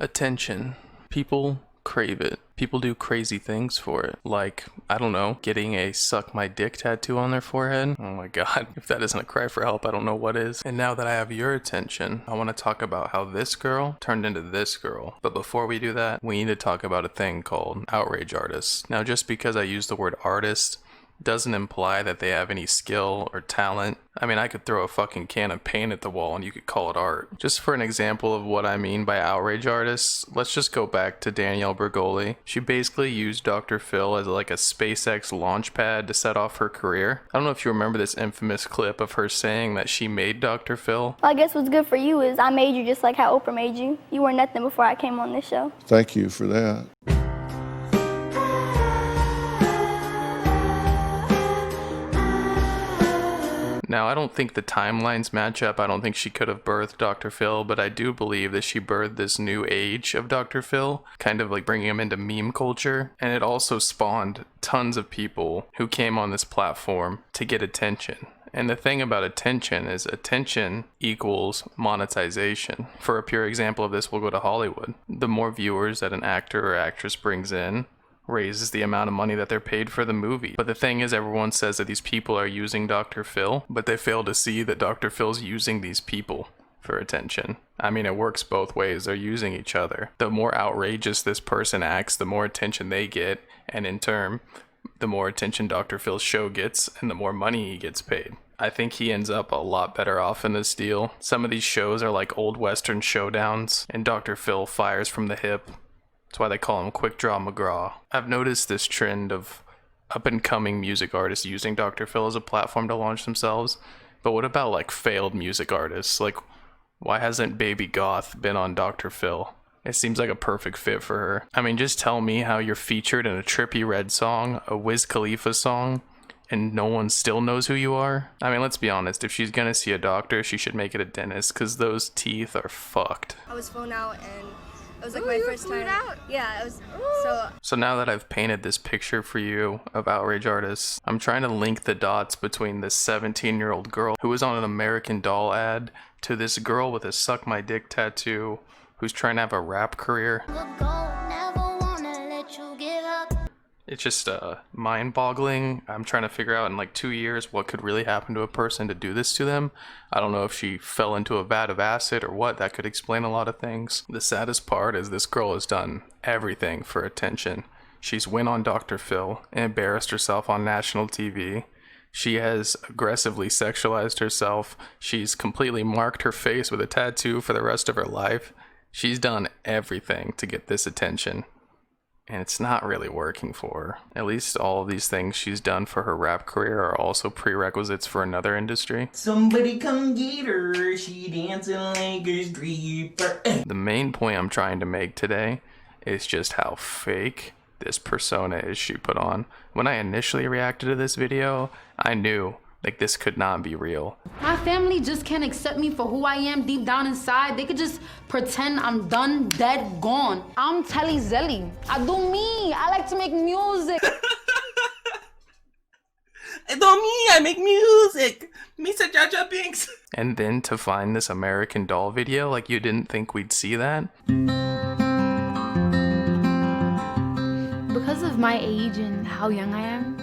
Attention. People crave it. People do crazy things for it. Like, I don't know, getting a suck my dick tattoo on their forehead. Oh my god, if that isn't a cry for help, I don't know what is. And now that I have your attention, I want to talk about how this girl turned into this girl. But before we do that, we need to talk about a thing called outrage artists. Now, just because I use the word artist doesn't imply that they have any skill or talent. I mean, I could throw a fucking can of paint at the wall and you could call it art. Just for an example of what I mean by outrage artists, let's just go back to Danielle Bregoli. She basically used Dr. Phil as like a SpaceX launch pad to set off her career. I don't know if you remember this infamous clip of her saying that she made Dr. Phil. Well, I guess what's good for you is I made you just like how Oprah made you. You were nothing before I came on this show. Thank you for that. Now, I don't think the timelines match up. I don't think she could have birthed Dr. Phil, but I do believe that she birthed this new age of Dr. Phil, kind of like bringing him into meme culture. And it also spawned tons of people who came on this platform to get attention. And the thing about attention is attention equals monetization. For a pure example of this, we'll go to Hollywood. The more viewers that an actor or actress brings in, raises the amount of money that they're paid for the movie. But the thing is, everyone says that these people are using Dr. Phil, but they fail to see that Dr. Phil's using these people for attention. I mean, it works both ways. They're using each other. The more outrageous this person acts, the more attention they get, and in turn, the more attention Dr. Phil's show gets, and the more money he gets paid. I think he ends up a lot better off in this deal. Some of these shows are like old Western showdowns, and Dr. Phil fires from the hip. That's why they call him Quick Draw McGraw. I've noticed this trend of up-and-coming music artists using Dr. Phil as a platform to launch themselves. But what about like failed music artists? Like, why hasn't Baby Goth been on Dr. Phil? It seems like a perfect fit for her. I mean, just tell me how you're featured in a Trippie Redd song, a Wiz Khalifa song, and no one still knows who you are? I mean, let's be honest, if she's gonna see a doctor, she should make it a dentist, because those teeth are fucked. I was phoned out and it was like my first time. Out. Yeah, it was So now that I've painted this picture for you of outrage artists, I'm trying to link the dots between this 17-year-old girl who was on an American Doll ad to this girl with a suck my dick tattoo who's trying to have a rap career. It's just mind-boggling. I'm trying to figure out in like 2 years what could really happen to a person to do this to them. I don't know if she fell into a vat of acid or what. That could explain a lot of things. The saddest part is this girl has done everything for attention. She's went on Dr. Phil and embarrassed herself on national TV. She has aggressively sexualized herself. She's completely marked her face with a tattoo for the rest of her life. She's done everything to get this attention. And it's not really working for her. At least all of these things she's done for her rap career are also prerequisites for another industry. Somebody come get her, she dancing like a stripper. The main point I'm trying to make today is just how fake this persona is she put on. When I initially reacted to this video, I knew like this could not be real. My family just can't accept me for who I am deep down inside. They could just pretend I'm done, dead, gone. I'm Telly Zelly. I do me. I like to make music. I do me. I make music. Mr. Jaja Binks. And then to find this American Doll video, like you didn't think we'd see that? Because of my age and how young I am,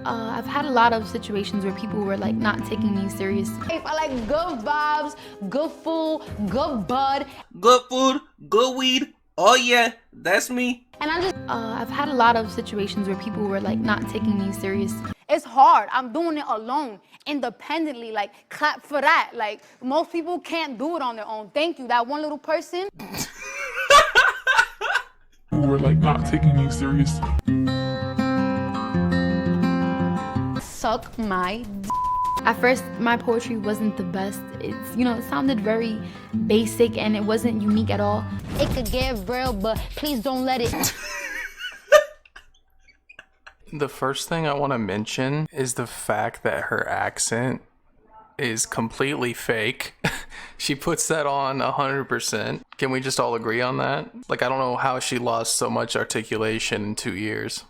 I've had a lot of situations where people were like not taking me serious. I like good vibes, good food, good bud. Good food, good weed. Oh yeah, that's me. And I've had a lot of situations where people were like not taking me serious. It's hard. I'm doing it alone, independently. Like, clap for that. Like, most people can't do it on their own. Thank you. That one little person. Who were like not taking me serious. Suck my d. At first, my poetry wasn't the best. It's, it sounded very basic and it wasn't unique at all. It could get real, but please don't let it. The first thing I want to mention is the fact that her accent is completely fake. She puts that on 100%. Can we just all agree on that? Like, I don't know how she lost so much articulation in 2 years.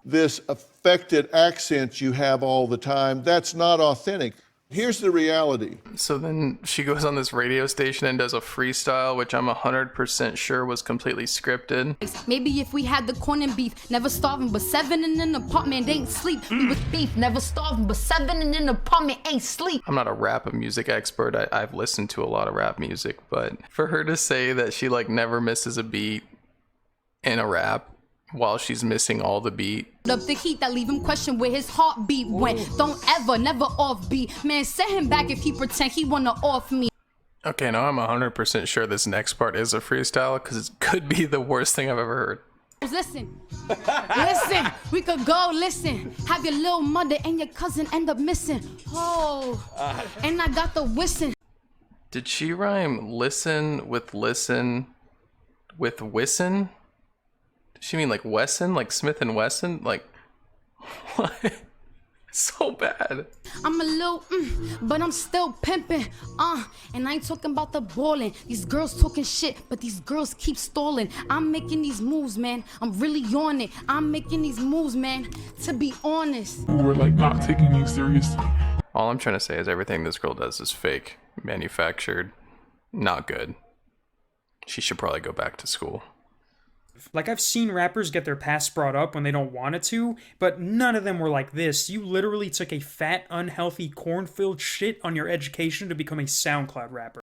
This affected accent you have all the time, that's not authentic. Here's the reality. So then she goes on this radio station and does a freestyle, which I'm 100% sure was completely scripted. Maybe if we had the corn and beef, never starving, but 7 in an apartment ain't sleep. We was beef, never starving, but 7 in an apartment ain't sleep. I'm not a rap music expert. I've listened to a lot of rap music, but for her to say that she like never misses a beat in a rap while she's missing all the beat. Up the heat that leave him question where his heartbeat went. Don't ever, never off beat. Man, set him back if he pretend he wanna off me. Okay, now I'm 100% sure this next part is a freestyle because it could be the worst thing I've ever heard. Listen, listen, we could go, listen. Have your little mother and your cousin end up missing. Oh, and I got the whistle. Did she rhyme listen with wisson? Does she mean like Wesson, like Smith and Wesson? Like, what? So bad. I'm a little, but I'm still pimping, and I ain't talking about the balling. These girls talking shit, but these girls keep stalling. I'm making these moves, man. I'm really on it. I'm making these moves, man. To be honest. Who were like not taking you serious. All I'm trying to say is everything this girl does is fake, manufactured, not good. She should probably go back to school. Like, I've seen rappers get their past brought up when they don't want it to, but none of them were like this. You literally took a fat, unhealthy, corn-filled shit on your education to become a SoundCloud rapper.